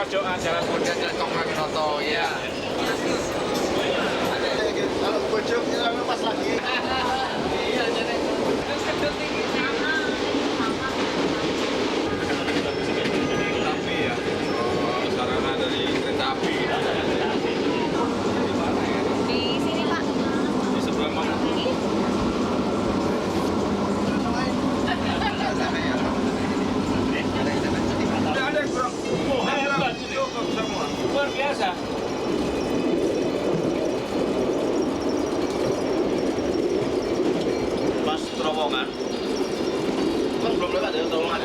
pojokan jalan Pontianak ke Cokroaminoto ya. Kalau pojok kita lepas lagi. Iya, jadi terus kedut tinggi sama. Api ya, sarana dari kereta api. Di sini Pak. Di sebelah mana? Ada yang kurang. Cukup semua. Luar biasa. Pas terowongan. Kan belum lewat ya terowongan.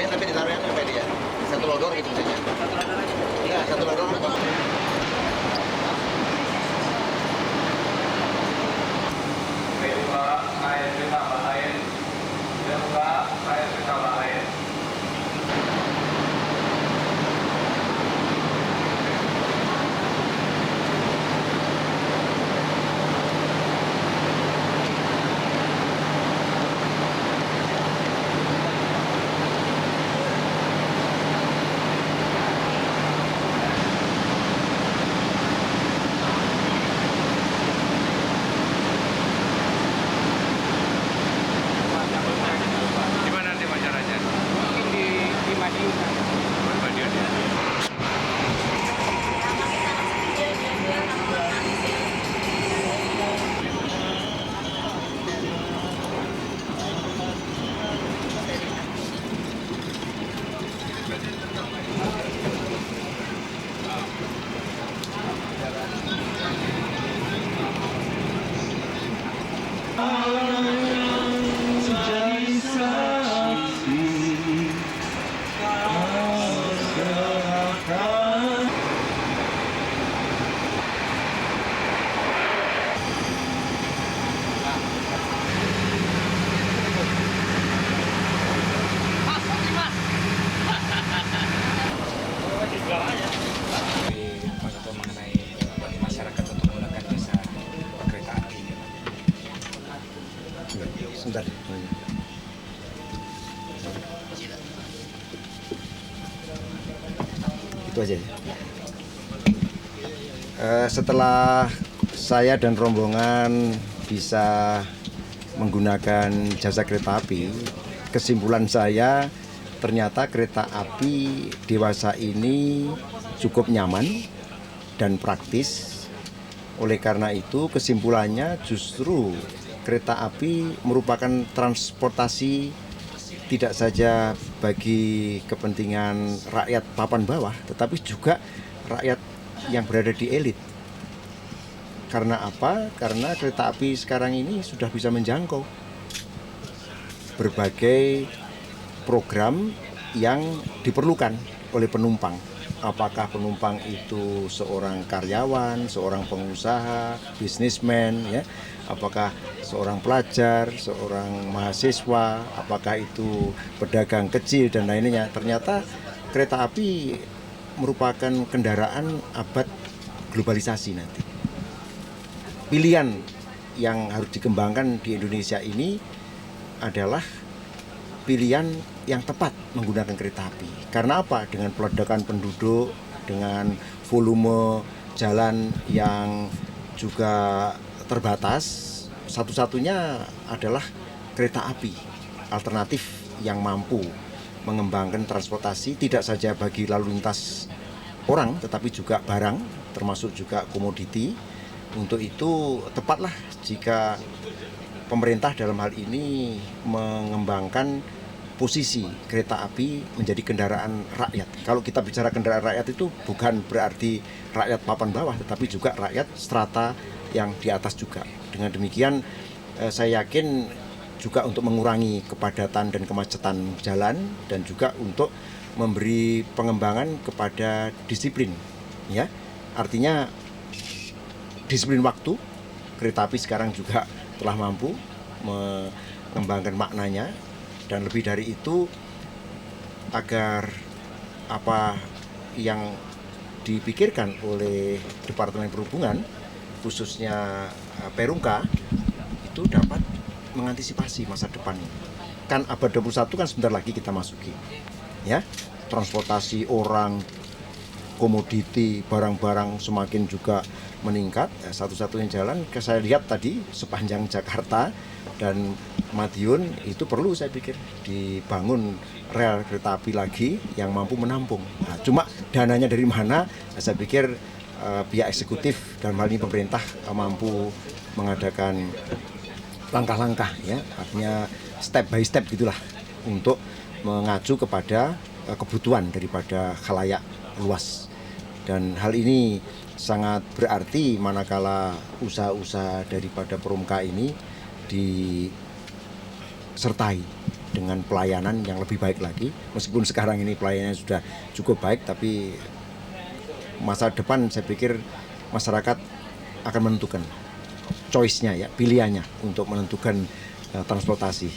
Tapi ditaruhnya sampai dia satu lodor gitu misalnya. Iya, satu lodor apa? Pak, air ditambah air. Ya Pak, air ditambah air. Di mana nanti acaranya? Mungkin di Madiun. Madiun ya. Mengenai bagi masyarakat untuk menggunakan jasa kereta api. Sebentar. Itu aja. Setelah saya dan rombongan bisa menggunakan jasa kereta api, kesimpulan saya ternyata kereta api dewasa ini cukup nyaman dan praktis. Oleh karena itu kesimpulannya justru kereta api merupakan transportasi tidak saja bagi kepentingan rakyat papan bawah, tetapi juga rakyat yang berada di elit. Karena apa? Karena kereta api sekarang ini sudah bisa menjangkau berbagai program yang diperlukan oleh penumpang. Apakah penumpang itu seorang karyawan, seorang pengusaha, bisnismen, ya? Apakah seorang pelajar, seorang mahasiswa, apakah itu pedagang kecil dan lainnya. Ternyata kereta api merupakan kendaraan abad globalisasi nanti. Pilihan yang harus dikembangkan di Indonesia ini adalah pilihan yang tepat menggunakan kereta api. Karena apa? Dengan peledakan penduduk, dengan volume jalan yang juga terbatas, satu-satunya adalah kereta api alternatif yang mampu mengembangkan transportasi tidak saja bagi lalu lintas orang, tetapi juga barang, termasuk juga komoditi. Untuk itu tepatlah jika pemerintah dalam hal ini mengembangkan posisi kereta api menjadi kendaraan rakyat. Kalau kita bicara kendaraan rakyat itu bukan berarti rakyat papan bawah, tetapi juga rakyat strata yang di atas juga. Dengan demikian saya yakin juga untuk mengurangi kepadatan dan kemacetan jalan, dan juga untuk memberi pengembangan kepada disiplin, ya. Artinya disiplin waktu. Kereta api sekarang juga telah mampu mengembangkan maknanya, dan lebih dari itu agar apa yang dipikirkan oleh Departemen Perhubungan, khususnya Perumka, itu dapat mengantisipasi masa depan. Kan abad 21 kan sebentar lagi kita masuki, ya. Transportasi orang, komoditi, barang-barang semakin juga meningkat. Satu-satunya jalan saya lihat tadi sepanjang Jakarta dan Madiun itu perlu, saya pikir, dibangun rel kereta api lagi yang mampu menampung. Nah, cuma dananya dari mana? Saya pikir pihak eksekutif dalam hal ini pemerintah mampu mengadakan langkah-langkah, ya, artinya step by step gitulah, untuk mengacu kepada kebutuhan daripada khalayak luas. Dan hal ini sangat berarti manakala usaha-usaha daripada Perumka ini disertai dengan pelayanan yang lebih baik lagi. Meskipun sekarang ini pelayanannya sudah cukup baik, tapi masa depan saya pikir masyarakat akan menentukan choice-nya, ya, pilihannya untuk menentukan transportasi.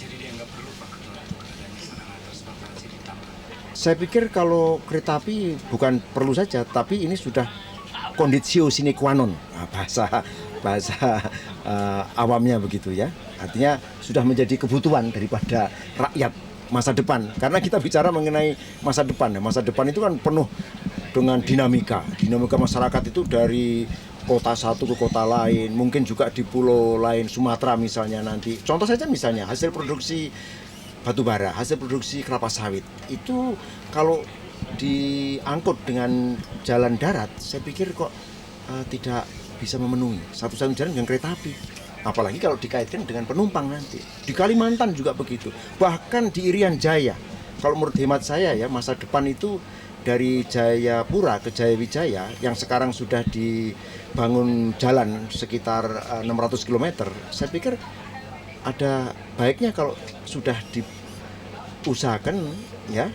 Jadi dianggap perlu Pak untuk adanya sarana transportasi ditambah. Saya pikir kalau kereta api bukan perlu saja, tapi ini sudah conditio sine qua non, bahasa awamnya begitu, ya. Artinya sudah menjadi kebutuhan daripada rakyat masa depan. Karena kita bicara mengenai masa depan, ya. Masa depan itu kan penuh dengan dinamika masyarakat itu dari kota satu ke kota lain, mungkin juga di pulau lain, Sumatera misalnya nanti. Contoh saja misalnya hasil produksi batu bara, hasil produksi kelapa sawit itu kalau diangkut dengan jalan darat, saya pikir kok tidak bisa memenuhi. Satu-satunya jalan dengan kereta api. Apalagi kalau dikaitkan dengan penumpang nanti. Di Kalimantan juga begitu. Bahkan di Irian Jaya. Kalau menurut hemat saya, ya, masa depan itu dari Jayapura ke Jayawijaya yang sekarang sudah dibangun jalan sekitar 600 km. Saya pikir ada baiknya kalau sudah diusahakan, ya,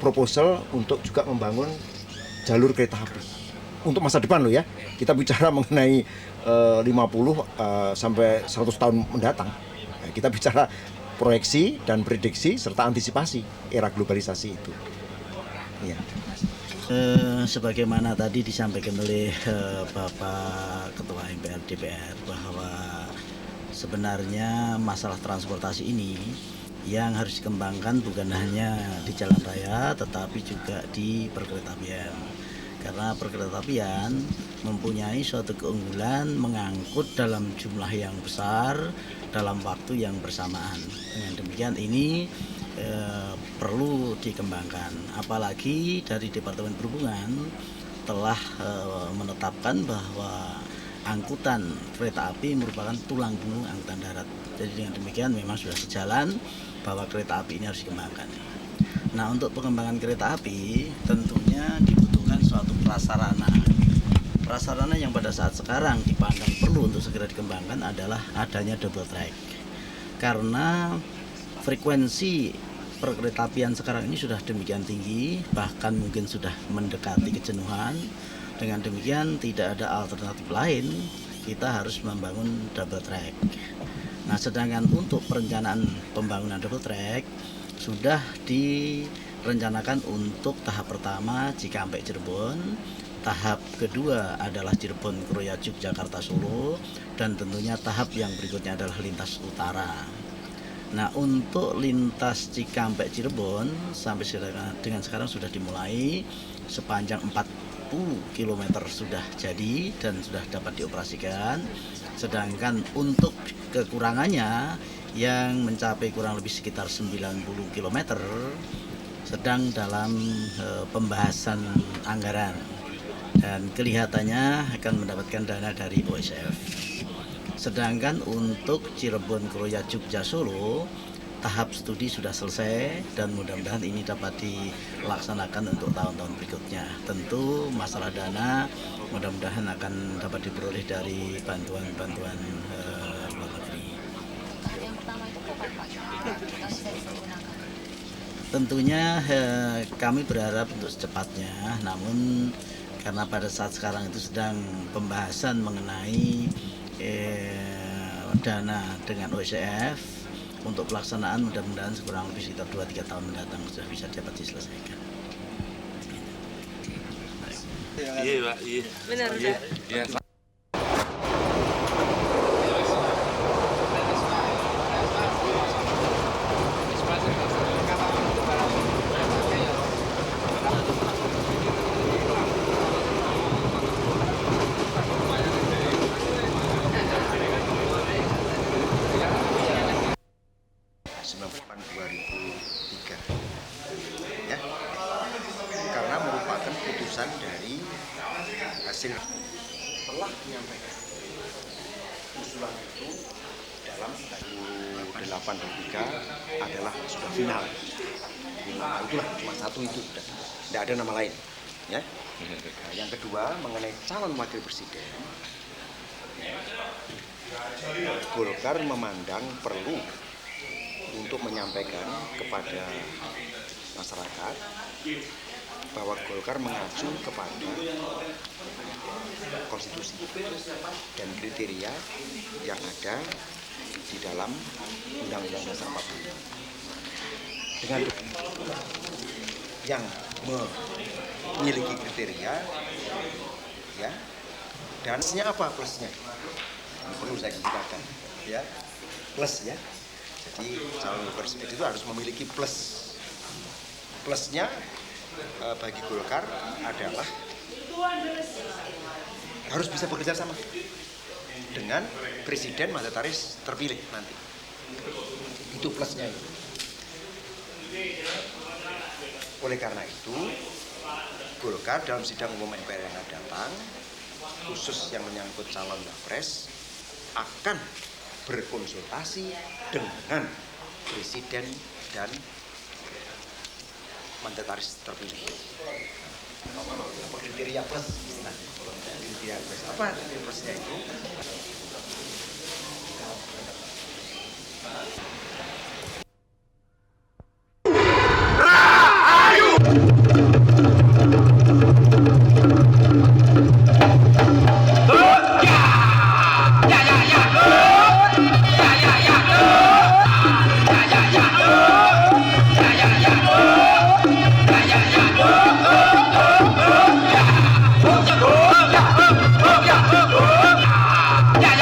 proposal untuk juga membangun jalur kereta api untuk masa depan loh, ya. Kita bicara mengenai 50 sampai 100 tahun mendatang. Nah, kita bicara proyeksi dan prediksi serta antisipasi era globalisasi itu. Ya. Sebagaimana tadi disampaikan oleh Bapak Ketua MPR DPR bahwa sebenarnya masalah transportasi ini yang harus dikembangkan bukan hanya di jalan raya tetapi juga di perkeretaapian. Karena perkeretaapian mempunyai suatu keunggulan mengangkut dalam jumlah yang besar dalam waktu yang bersamaan. Dengan demikian ini perlu dikembangkan. Apalagi dari Departemen Perhubungan telah menetapkan bahwa angkutan kereta api merupakan tulang punggung angkutan darat. Jadi dengan demikian memang sudah sejalan bahwa kereta api ini harus dikembangkan. Nah, untuk pengembangan kereta api tentunya dibutuhkan suatu prasarana. Prasarana yang pada saat sekarang dipandang perlu untuk segera dikembangkan adalah adanya double track. Karena frekuensi perkeretaapian sekarang ini sudah demikian tinggi, bahkan mungkin sudah mendekati kejenuhan. Dengan demikian tidak ada alternatif lain, kita harus membangun double track. Nah, sedangkan untuk perencanaan pembangunan double track sudah direncanakan untuk tahap pertama Cikampek Cirebon, tahap kedua adalah Cirebon Kroyajuk Jakarta Solo, dan tentunya tahap yang berikutnya adalah lintas utara. Nah, untuk lintas Cikampek Cirebon sampai dengan sekarang sudah dimulai sepanjang 40 km sudah jadi dan sudah dapat dioperasikan. Sedangkan untuk kekurangannya yang mencapai kurang lebih sekitar 90 km sedang dalam pembahasan anggaran dan kelihatannya akan mendapatkan dana dari OSF. Sedangkan untuk Cirebon Kroyajuk Solo tahap studi sudah selesai dan mudah-mudahan ini dapat dilaksanakan untuk tahun-tahun berikutnya. Tentu masalah dana mudah-mudahan akan dapat diperoleh dari bantuan-bantuan luar negeri. Yang pertama Tentunya kami berharap untuk secepatnya, namun karena pada saat sekarang itu sedang pembahasan mengenai dana dengan OSF untuk pelaksanaan, mudah-mudahan kurang lebih sekitar 2-3 tahun mendatang sudah bisa dapat diselesaikan. Iya Pak, iya. Benar, Iya. Ya, ya, karena merupakan putusan dari hasil telah menyampaikan usulan itu dalam 28/3 adalah sudah final. Itulah cuma satu itu, tidak ada nama lain. Ya. Nah, yang kedua mengenai calon wakil presiden, Golkar memandang perlu untuk menyampaikan kepada masyarakat bahwa Golkar mengacu kepada konstitusi dan kriteria yang ada di dalam Undang-Undang Dasar 45. Dengan yang memiliki kriteria, ya, dan plusnya apa plusnya? Ini perlu saya katakan, ya, plus ya. Jadi calon presiden itu harus memiliki plus. Plusnya bagi Golkar adalah harus bisa bekerja sama dengan presiden mandataris terpilih nanti. Itu plusnya itu. Oleh karena itu, Golkar dalam sidang umum MPR yang akan datang, khusus yang menyangkut calon Wapres, akan berkonsultasi dengan presiden dan mandataris terpilih. Kriteria plus, kriteria plus apa plusnya itu? Ya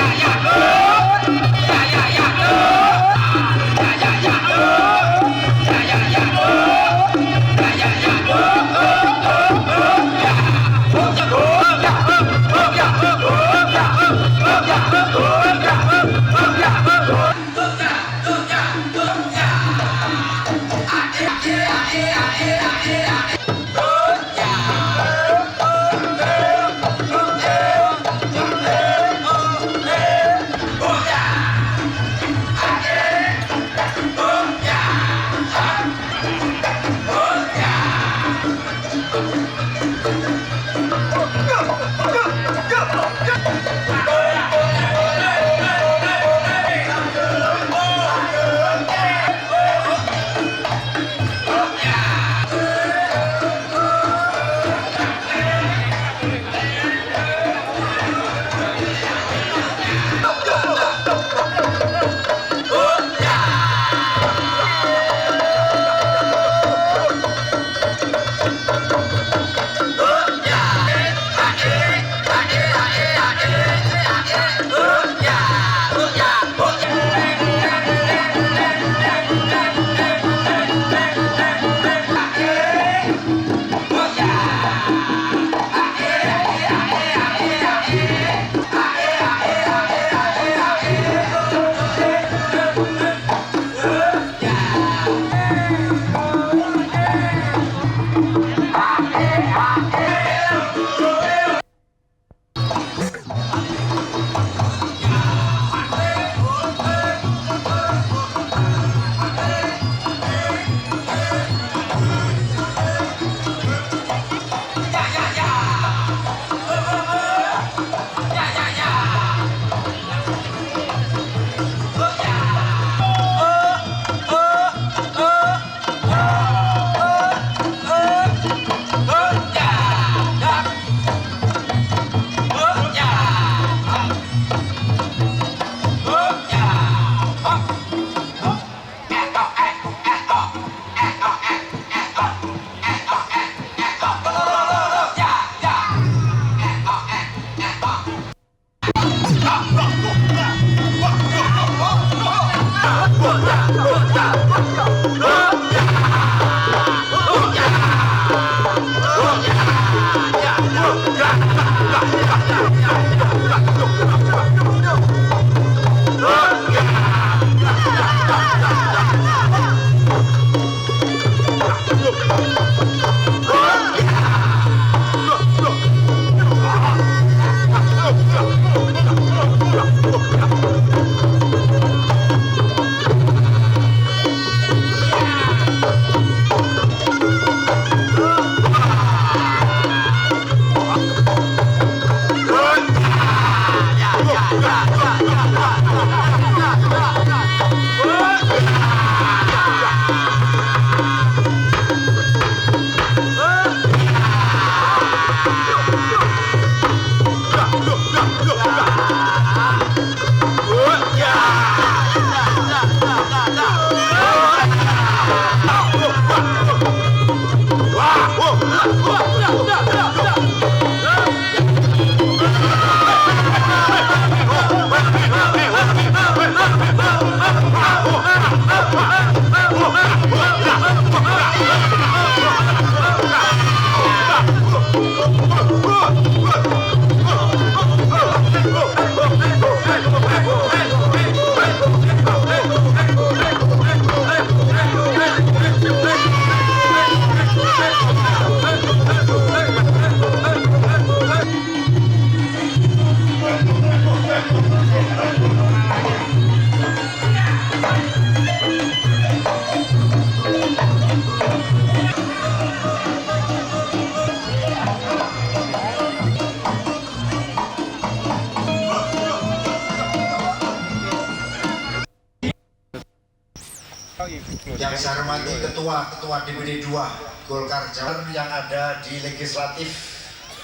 Yang saya hormati Ketua DPD 2 Golkar Jawa yang ada di legislatif,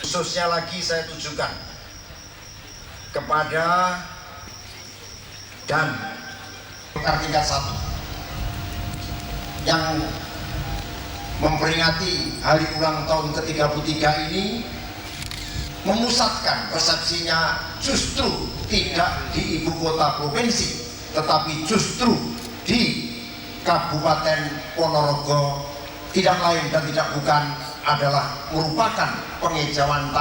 khususnya lagi saya tujukan kepada dan Golkar tingkat 1 yang memperingati hari ulang tahun ke-33 ini, memusatkan persepsinya justru tidak di ibu kota provinsi, tetapi justru di Kabupaten Ponorogo, tidak lain dan tidak bukan adalah merupakan pengejauhan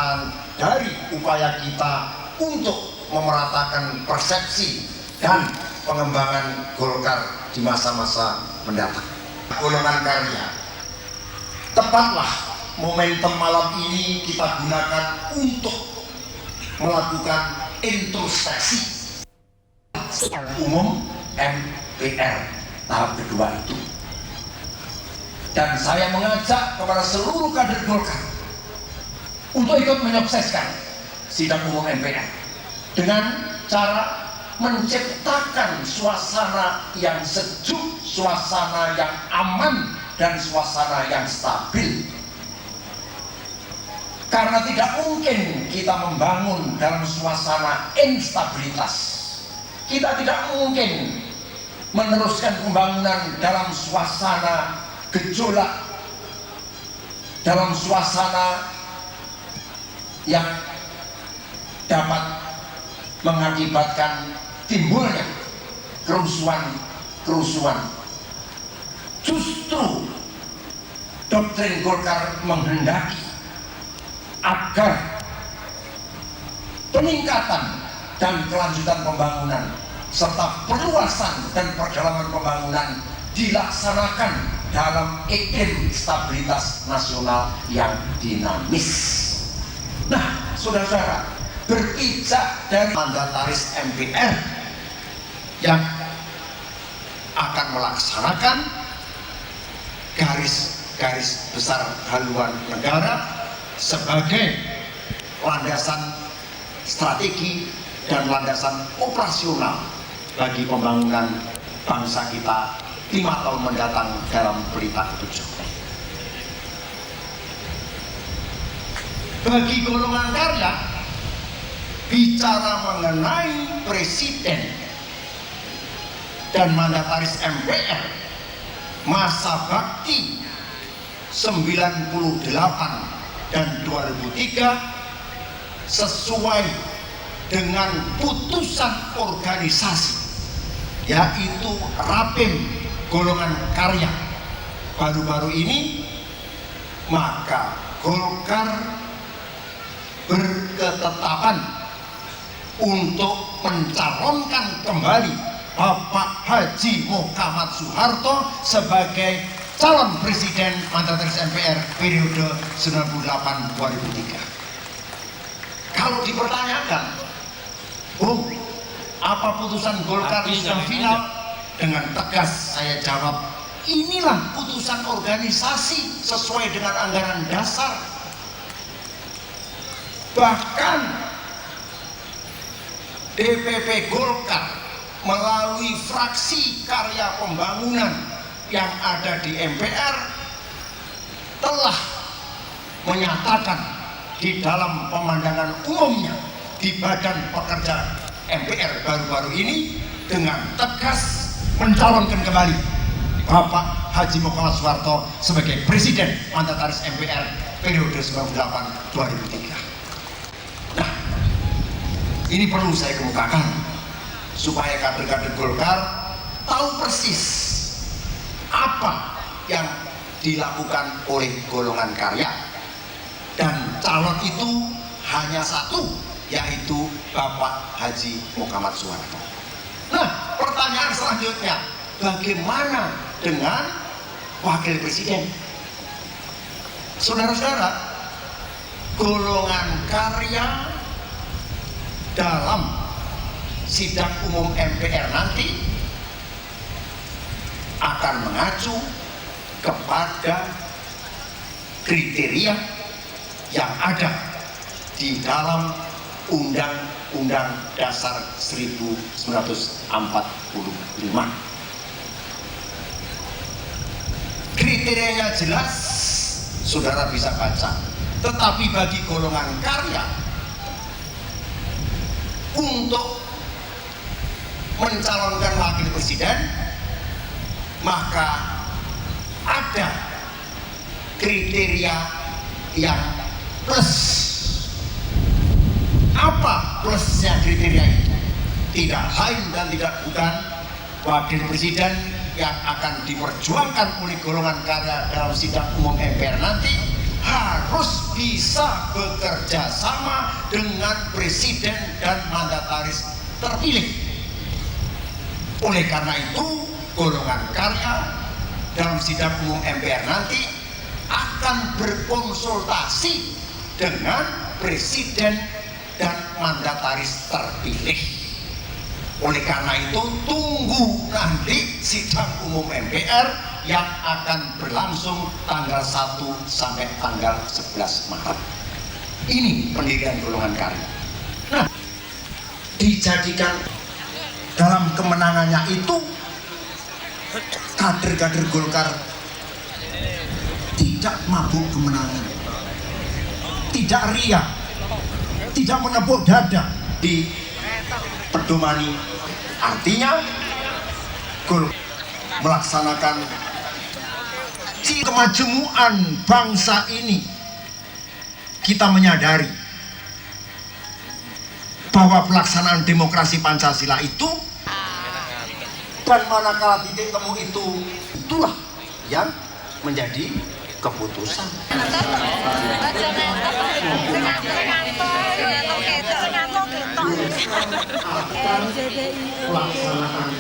dari upaya kita untuk memeratakan persepsi dan pengembangan Golkar di masa-masa mendatang. Golongan karya, tepatlah momentum malam ini kita gunakan untuk melakukan introspeksi umum MPR tahap kedua itu. Dan saya mengajak kepada seluruh kader Golkar untuk ikut menyukseskan sidang umum MPR dengan cara menciptakan suasana yang sejuk, suasana yang aman, dan suasana yang stabil. Karena tidak mungkin kita membangun dalam suasana instabilitas. Kita tidak mungkin meneruskan pembangunan dalam suasana gejolak, dalam suasana yang dapat mengakibatkan timbulnya kerusuhan. Justru doktrin Golkar menghendaki agar peningkatan dan kelanjutan pembangunan serta perluasan dan perjalanan pembangunan dilaksanakan dalam iklim stabilitas nasional yang dinamis. Nah, saudara-saudara, berpijak dari mandataris MPR yang akan melaksanakan garis-garis besar haluan negara sebagai landasan strategi dan landasan operasional bagi pembangunan bangsa kita 5 tahun mendatang dalam pelita ketujuh. Bagi golongan karya, bicara mengenai presiden dan mandataris MPR masa bakti 98 dan 2003 sesuai dengan putusan organisasi, yaitu Rapim golongan karya baru-baru ini, maka Golkar berketetapan untuk mencalonkan kembali Bapak Haji Muhammad Soeharto sebagai calon presiden mandataris MPR periode 98-2003. Kalau dipertanyakan, apa putusan Golkar sudah final? Dengan tegas saya jawab, inilah putusan organisasi sesuai dengan anggaran dasar. Bahkan DPP Golkar melalui fraksi karya pembangunan yang ada di MPR telah menyatakan di dalam pemandangan umumnya di Badan Pekerja MPR baru-baru ini dengan tegas mencalonkan kembali Bapak Haji Muhammad Soeharto sebagai presiden mandataris MPR periode 98-2003. Nah, ini perlu saya kemukakan supaya kader-kader Golkar tahu persis apa yang dilakukan oleh golongan karya, dan calon itu hanya satu, yaitu Bapak Haji Muhammad Soeharto. Nah, pertanyaan selanjutnya, bagaimana dengan wakil presiden? Saudara-saudara, golongan karya dalam sidang umum MPR nanti akan mengacu kepada kriteria yang ada di dalam Undang-Undang Dasar 1945. kriterianya jelas, saudara bisa baca. Tetapi bagi golongan karya untuk mencalonkan wakil presiden, maka ada kriteria yang plus. Apa plusnya kriteria itu? Tidak lain dan tidak bukan, wakil presiden yang akan diperjuangkan oleh golongan karya dalam sidang umum MPR nanti harus bisa bekerja sama dengan presiden dan mandataris terpilih. Oleh karena itu, golongan karya dalam sidang umum MPR nanti akan berkonsultasi dengan presiden dan mandataris terpilih. Oleh karena itu, tunggu nanti sidang umum MPR yang akan berlangsung tanggal 1 sampai tanggal 11 Maret. Ini pendirian golongan karya. Nah, dijadikan dalam kemenangannya itu kader-kader Golkar tidak mabuk kemenangan, tidak riak, tidak menepuk dada di pedomani. Artinya Golkar melaksanakan kemajemukan bangsa ini. Kita menyadari bahwa pelaksanaan demokrasi Pancasila itu, dan manakala titik temu itu, itulah yang menjadi keputusan. Pelaksanaan.